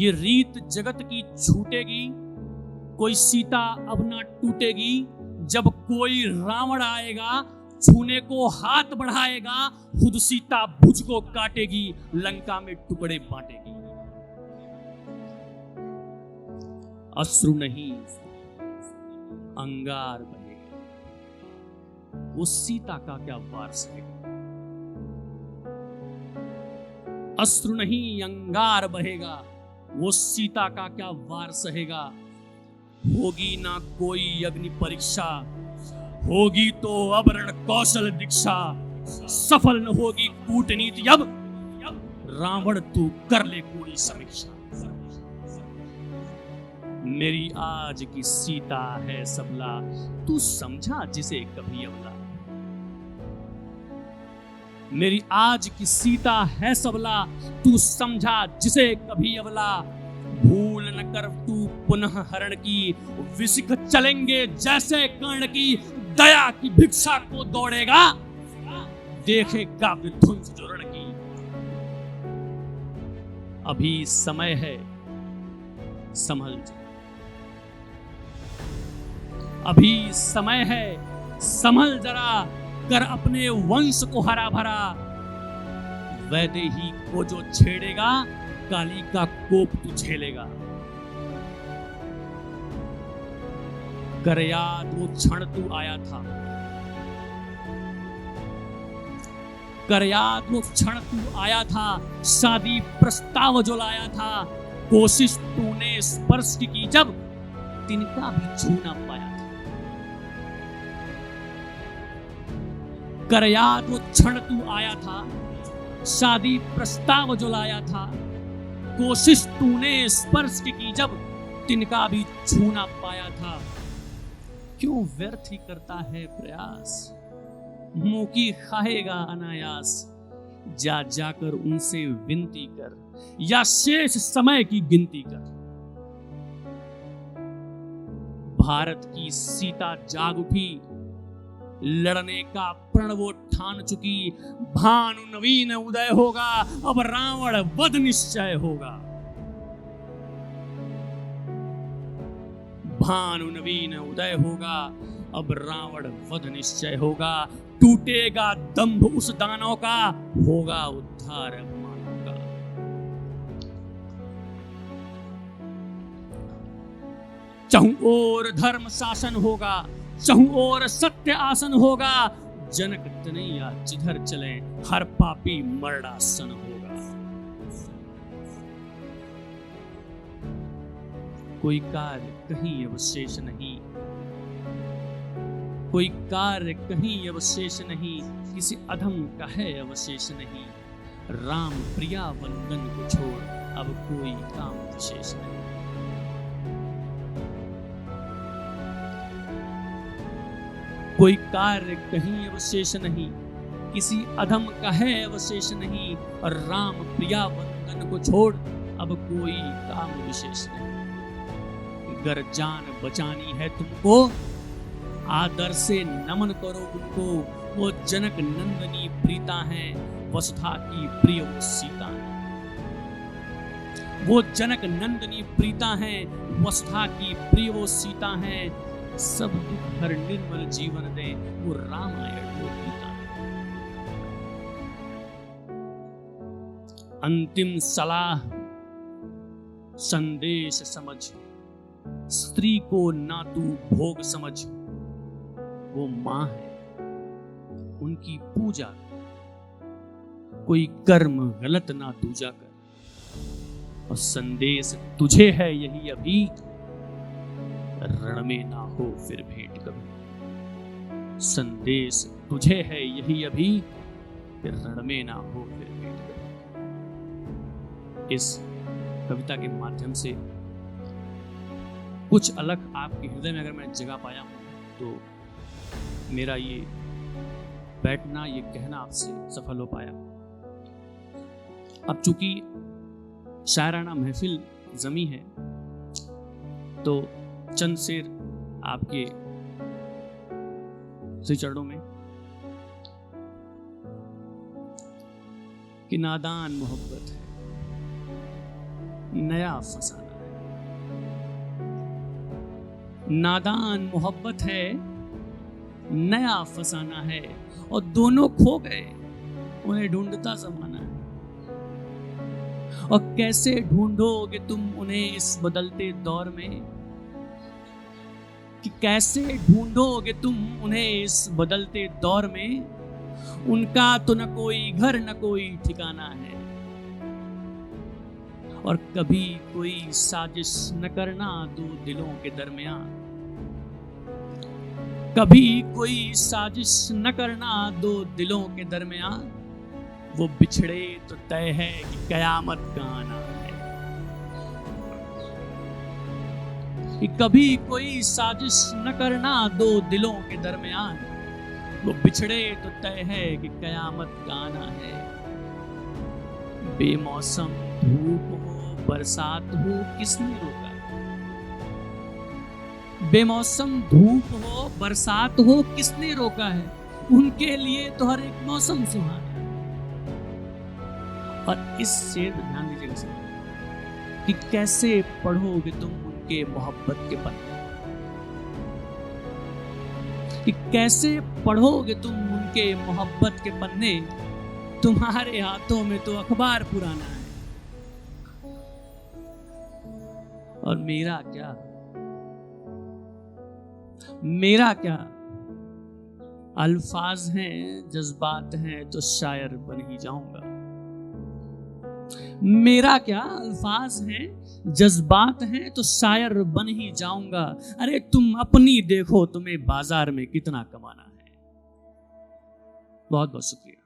ये रीत जगत की छूटेगी, कोई सीता अब ना टूटेगी। जब कोई रावण आएगा, छूने को हाथ बढ़ाएगा, खुद सीता भुज को काटेगी, लंका में टुकड़े बांटेगी। अश्रु नहीं अंगार बहेगा, वो सीता का क्या वार सहेगा। अश्रु नहीं अंगार बहेगा, वो सीता का क्या वार सहेगा। होगी ना कोई अग्नि परीक्षा, होगी तो अब रण कौशल दीक्षा। सफल न होगी कूटनीति अब, रावण तू कर ले कोई समीक्षा। मेरी आज की सीता है सबला, तू समझा जिसे कभी अबला। मेरी आज की सीता है सबला, तू समझा जिसे कभी अबला। भूल न कर तू पुनः हरण की, विसिक चलेंगे जैसे कर्ण की। दया की भिक्षा को दौड़ेगा, देखेगा विध्वंस जो रण की। अभी समय है संभल जा, अभी समय है संभल जरा। कर अपने वंश को हरा भरा, वैदेही को जो छेड़ेगा, काली का कोप तू झेलेगा। कर याद वो क्षण तू आया था, कर याद वो क्षण तू आया था। शादी प्रस्ताव जो लाया था, कोशिश तूने स्पर्श की जब, तिनका भी छू ना पाया था। कर याद वो क्षण तू आया था, शादी प्रस्ताव जो लाया था। कोशिश तूने स्पर्श की जब, तिनका भी छू ना पाया था। क्यों व्यर्थ ही करता है प्रयास, मुंह की खाएगा अनायास। जा जाकर उनसे विनती कर, या शेष समय की गिनती कर। भारत की सीता जाग उठी, लड़ने का प्रण वो ठान चुकी। भानु नवीन उदय होगा, अब रावण वध निश्चय होगा। भानु नवीन उदय होगा, अब रावण वध निश्चय होगा। टूटेगा दंभ उस दानव का, होगा उद्धार मानव का। चहुं ओर धर्म शासन होगा, चहुं ओर सत्य आसन होगा। जनक तनैया जिधर चले, हर पापी मरणासन होगा। कोई कार्य कहीं अवशेष नहीं, कोई कार्य कहीं अवशेष नहीं। किसी अधम का है अवशेष नहीं। राम प्रिया वंदन को छोड़, अब कोई काम विशेष नहीं। कोई कार्य कहीं अवशेष नहीं, किसी अधम का है अवशेष नहीं। और राम प्रिया वंदन को छोड़, अब कोई काम विशेष नहीं। गर जान बचानी है तुमको, आदर से नमन करो उनको। वो जनक नंदनी प्रीता हैं, वसुधा की प्रिय वो सीता हैं। वो जनक नंदनी प्रीता हैं, वसुधा की प्रिय वो सीता हैं। सब दुख हर निर्मल जीवन दे, वो रामायण वो गीता। अंतिम सलाह संदेश समझ, स्त्री को ना तू भोग समझ। वो मां है, उनकी पूजा कर, कोई कर्म गलत ना दूजा कर। और संदेश तुझे है यही अभी, रण में ना हो फिर भेंट कभी। संदेश तुझे है यही अभी, फिर रण में ना हो फिर भेंट कभी। इस कविता के माध्यम से कुछ अलग आपके हृदय में अगर मैं जगह पाया हूं, तो मेरा ये बैठना, ये कहना आपसे सफल हो पाया। अब चूंकि शायराना महफिल जमी है, तो चंद शेर आपके श्री चरणों में। कि नादान मोहब्बत है, नया फसाना है। नादान मोहब्बत है, नया फसाना है, और दोनों खो गए, उन्हें ढूंढता जमाना है। और कैसे ढूंढोगे तुम उन्हें इस बदलते दौर में, कि कैसे ढूंढोगे तुम उन्हें इस बदलते दौर में, उनका तो न कोई घर न कोई ठिकाना है। और कभी कोई साजिश न करना दो दिलों के दरमियान, कभी कोई साजिश न करना दो दिलों के दरमियान, वो बिछड़े तो तय है कि कयामत का आना है। कि कभी कोई साजिश न करना दो दिलों के दरमियान, वो बिछड़े तो तय है कि कयामत का आना है। बेमौसम धूप हो बरसात हो किसने रोका, बेमौसम धूप हो बरसात हो किसने रोका है, उनके लिए तो हर एक मौसम सुहाना है। और इस शेर में ध्यान दीजिएगा सर, कि कैसे पढ़ोगे तुम उनके मोहब्बत के पन्ने, कि कैसे पढ़ोगे तुम उनके मोहब्बत के पन्ने, तुम्हारे हाथों में तो अखबार पुराना है। और मेरा क्या, मेरा क्या, अल्फाज हैं जज्बात हैं तो शायर बन ही जाऊंगा। मेरा क्या, अल्फाज हैं जज्बात हैं तो शायर बन ही जाऊंगा। अरे तुम अपनी देखो, तुम्हें बाजार में कितना कमाना है। बहुत बहुत शुक्रिया।